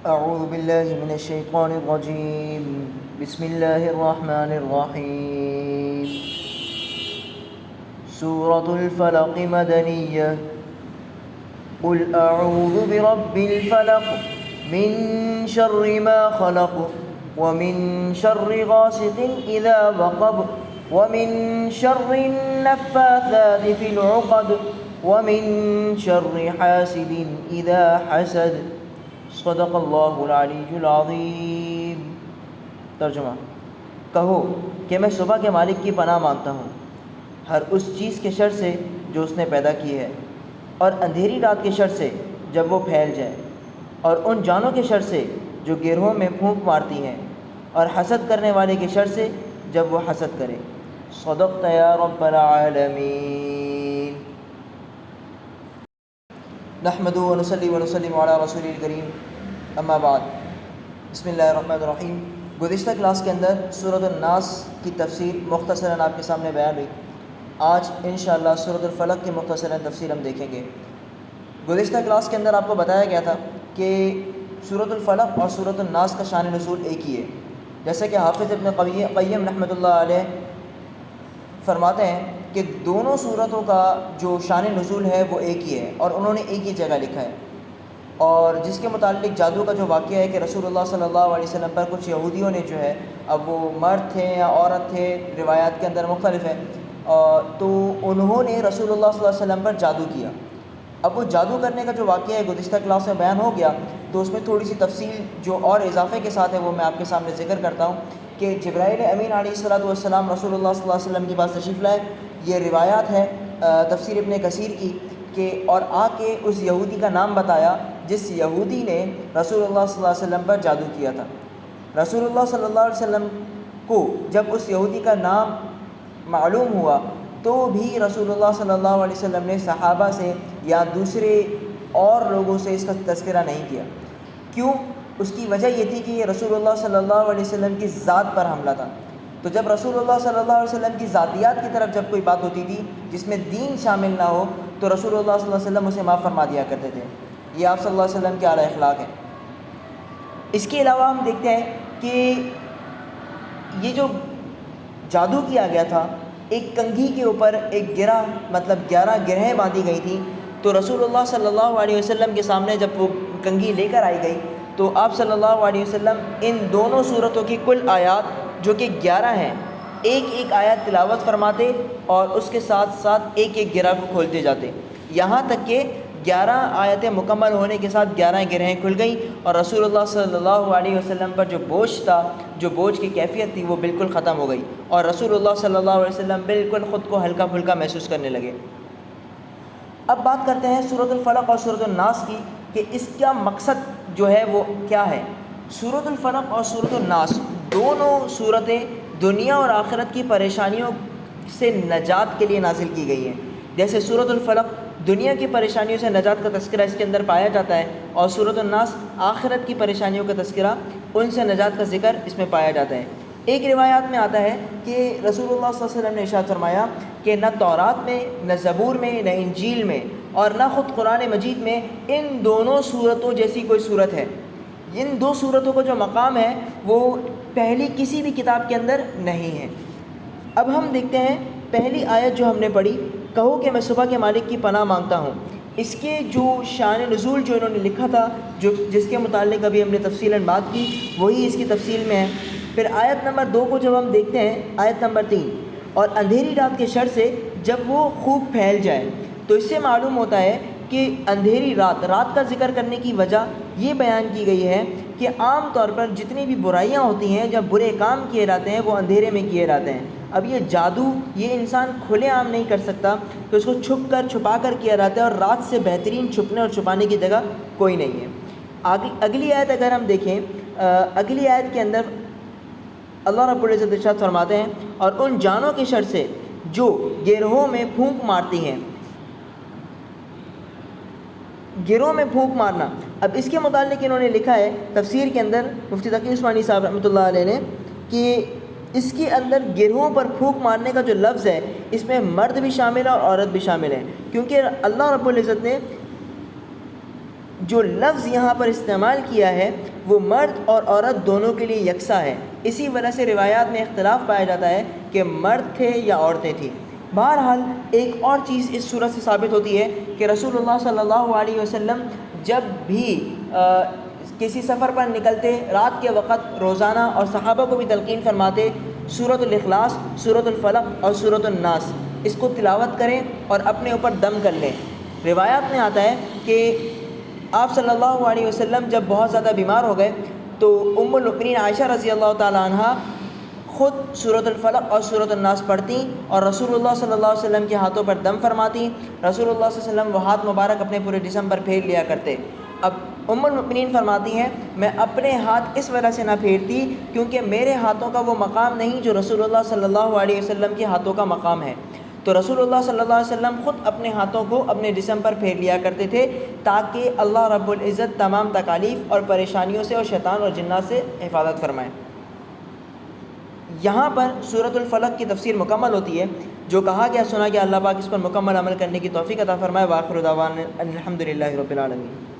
اعوذ باللہ من الشیطان الرجیم بسم اللہ الرحمن الرحیم سورۃ الفلق مدنیہ قل اعوذ برب الفلق من شر ما خلق ومن شر غاسق اذا وقب ومن شر النفاثات في العقد ومن شر حاسد اذا حسد صدق اللہ العلی العظیم۔ ترجمہ: کہو کہ میں صبح کے مالک کی پناہ مانگتا ہوں ہر اس چیز کے شر سے جو اس نے پیدا کی ہے، اور اندھیری رات کے شر سے جب وہ پھیل جائے، اور ان جانوں کے شر سے جو گروہوں میں پھونک مارتی ہیں، اور حسد کرنے والے کے شر سے جب وہ حسد کرے۔ صدقت یا رب العالمین۔ نحمدہ ونصلی ونسلم علی رسول الکریم، اما بعد، بسم اللہ الرحمن الرحیم۔ گزشتہ کلاس کے اندر سورۃ الناس کی تفسیر مختصراً آپ کے سامنے بیان ہوئی۔ آج انشاءاللہ سورۃ الفلق کی مختصراً تفسیر ہم دیکھیں گے۔ گزشتہ کلاس کے اندر آپ کو بتایا گیا تھا کہ سورۃ الفلق اور سورۃ الناس کا شان نزول ایک ہی ہے، جیسے کہ حافظ ابن قیم رحمۃ اللہ علیہ فرماتے ہیں کہ دونوں صورتوں کا جو شان نزول ہے وہ ایک ہی ہے، اور انہوں نے ایک ہی جگہ لکھا ہے، اور جس کے متعلق جادو کا جو واقعہ ہے کہ رسول اللہ صلی اللہ علیہ وسلم پر کچھ یہودیوں نے جو ہے، اب وہ مرد تھے یا عورت تھے، روایات کے اندر مختلف ہے، تو انہوں نے رسول اللہ صلی اللہ علیہ وسلم پر جادو کیا۔ اب وہ جادو کرنے کا جو واقعہ ہے گزشتہ کلاس میں بیان ہو گیا، تو اس میں تھوڑی سی تفصیل جو اور اضافے کے ساتھ ہے وہ میں آپ کے سامنے ذکر کرتا ہوں کہ جبرائیل امین علیہ الصلوۃ والسلام رسول اللہ صلی اللہ علیہ وسلم کے پاس تشریف لائے۔ یہ روایات ہے تفسیر ابن کثیر کی کہ اور آ کے اس یہودی کا نام بتایا جس یہودی نے رسول اللہ صلی اللہ علیہ وسلم پر جادو کیا تھا۔ رسول اللہ صلی اللہ علیہ وسلم کو جب اس یہودی کا نام معلوم ہوا تو بھی رسول اللہ صلی اللہ علیہ وسلم نے صحابہ سے یا دوسرے اور لوگوں سے اس کا تذکرہ نہیں کیا۔ کیوں؟ اس کی وجہ یہ تھی کہ یہ رسول اللہ صلی اللہ علیہ وسلم کی ذات پر حملہ تھا، تو جب رسول اللہ صلی اللہ علیہ وسلم کی ذاتیات کی طرف جب کوئی بات ہوتی تھی جس میں دین شامل نہ ہو تو رسول اللہ صلی اللہ علیہ وسلم اسے معاف فرما دیا کرتے تھے۔ یہ آپ صلی اللہ علیہ وسلم کے اعلیٰ اخلاق ہیں۔ اس کے علاوہ ہم دیکھتے ہیں کہ یہ جو جادو کیا گیا تھا، ایک کنگھی کے اوپر ایک گرہ، مطلب 11 گرہیں باندھی گئی تھیں، تو رسول اللہ صلی اللہ علیہ وسلم کے سامنے جب وہ کنگھی لے کر آئی گئی تو آپ صلی اللہ علیہ وسلم ان دونوں صورتوں کی کل آیات جو کہ 11 ہیں، ایک ایک آیت تلاوت فرماتے اور اس کے ساتھ ساتھ ایک ایک گرہ کو کھولتے جاتے، یہاں تک کہ 11 آیتیں مکمل ہونے کے ساتھ 11 گرہیں کھل گئیں، اور رسول اللہ صلی اللہ علیہ وسلم پر جو بوجھ تھا، جو بوجھ کی کیفیت تھی، وہ بالکل ختم ہو گئی، اور رسول اللہ صلی اللہ علیہ وسلم بالکل خود کو ہلکا پھلکا محسوس کرنے لگے۔ اب بات کرتے ہیں سورۃ الفلق اور سورۃ الناس کی کہ اس کا مقصد جو ہے وہ کیا ہے۔ سورۃ الفلق اور سورۃ الناس دونوں صورتیں دنیا اور آخرت کی پریشانیوں سے نجات کے لیے نازل کی گئی ہیں۔ جیسے سورۃ الفلق دنیا کی پریشانیوں سے نجات کا تذکرہ اس کے اندر پایا جاتا ہے، اور سورۃ الناس آخرت کی پریشانیوں کا تذکرہ، ان سے نجات کا ذکر اس میں پایا جاتا ہے۔ ایک روایات میں آتا ہے کہ رسول اللہ صلی اللہ علیہ وسلم نے ارشاد فرمایا کہ نہ تورات میں، نہ زبور میں، نہ انجیل میں، اور نہ خود قرآن مجید میں ان دونوں صورتوں جیسی کوئی صورت ہے۔ ان دو صورتوں کا جو مقام ہے وہ پہلی کسی بھی کتاب کے اندر نہیں ہے۔ اب ہم دیکھتے ہیں پہلی آیت جو ہم نے پڑھی، کہو کہ میں صبح کے مالک کی پناہ مانگتا ہوں، اس کے جو شان نزول جو انہوں نے لکھا تھا، جس کے متعلق ابھی ہم نے تفصیلاً بات کی، وہی اس کی تفصیل میں ہے۔ پھر آیت نمبر 2 کو جب ہم دیکھتے ہیں، آیت نمبر 3، اور اندھیری رات کے شر سے جب وہ خوب پھیل جائے، تو اس سے معلوم ہوتا ہے کہ اندھیری رات کا ذکر کرنے کی وجہ یہ بیان کی گئی ہے کہ عام طور پر جتنی بھی برائیاں ہوتی ہیں، جب برے کام کیے جاتے ہیں وہ اندھیرے میں کیے جاتے ہیں۔ اب یہ جادو یہ انسان کھلے عام نہیں کر سکتا، تو اس کو چھپا کر کیا جاتا ہے، اور رات سے بہترین چھپنے اور چھپانے کی جگہ کوئی نہیں ہے۔ اگلی آیت اگر ہم دیکھیں، اگلی آیت کے اندر اللہ رب العزت ارشاد فرماتے ہیں، اور ان جانوں کے شر سے جو گروہوں میں پھونک مارتی ہیں۔ گروہ میں پھونک مارنا، اب اس کے متعلق انہوں نے لکھا ہے تفسیر کے اندر، مفتی تقی عثمانی صاحب رحمۃ اللہ علیہ نے، کہ اس کے اندر گروہوں پر پھونک مارنے کا جو لفظ ہے اس میں مرد بھی شامل ہے اور عورت بھی شامل ہے، کیونکہ اللہ رب العزت نے جو لفظ یہاں پر استعمال کیا ہے وہ مرد اور عورت دونوں کے لیے یکساں ہے، اسی وجہ سے روایات میں اختلاف پایا جاتا ہے کہ مرد تھے یا عورتیں تھیں۔ بہرحال ایک اور چیز اس صورت سے ثابت ہوتی ہے کہ رسول اللہ صلی اللہ علیہ وسلم جب بھی کسی سفر پر نکلتے رات کے وقت روزانہ اور صحابہ کو بھی تلقین فرماتے سورۃ الاخلاص، سورۃ الفلق اور سورۃ الناس اس کو تلاوت کریں اور اپنے اوپر دم کر لیں۔ روایات میں آتا ہے کہ آپ صلی اللہ علیہ وسلم جب بہت زیادہ بیمار ہو گئے تو ام المؤمنین عائشہ رضی اللہ تعالی عنہ خود سورۃ الفلق اور سورۃ الناس پڑھتیں اور رسول اللہ صلی اللہ علیہ وسلم کے ہاتھوں پر دم فرماتیں۔ رسول اللہ صلی اللہ علیہ وسلم وہ ہاتھ مبارک اپنے پورے جسم پر پھیر لیا کرتے۔ اب ام المؤمنین فرماتی ہیں میں اپنے ہاتھ اس وجہ سے نہ پھیرتی کیونکہ میرے ہاتھوں کا وہ مقام نہیں جو رسول اللہ صلی اللہ علیہ وسلم کے ہاتھوں کا مقام ہے۔ تو رسول اللہ صلی اللہ علیہ وسلم خود اپنے ہاتھوں کو اپنے جسم پر پھیر لیا کرتے تھے تاکہ اللہ رب العزت تمام تکالیف اور پریشانیوں سے اور شیطان اور جنات سے حفاظت فرمائے۔ یہاں پر سورۃ الفلق کی تفسیر مکمل ہوتی ہے۔ جو کہا گیا سنا گیا، اللہ پاک اس پر مکمل عمل کرنے کی توفیق عطا فرمائے۔ وآخر دعوانا الحمدللہ رب العالمین۔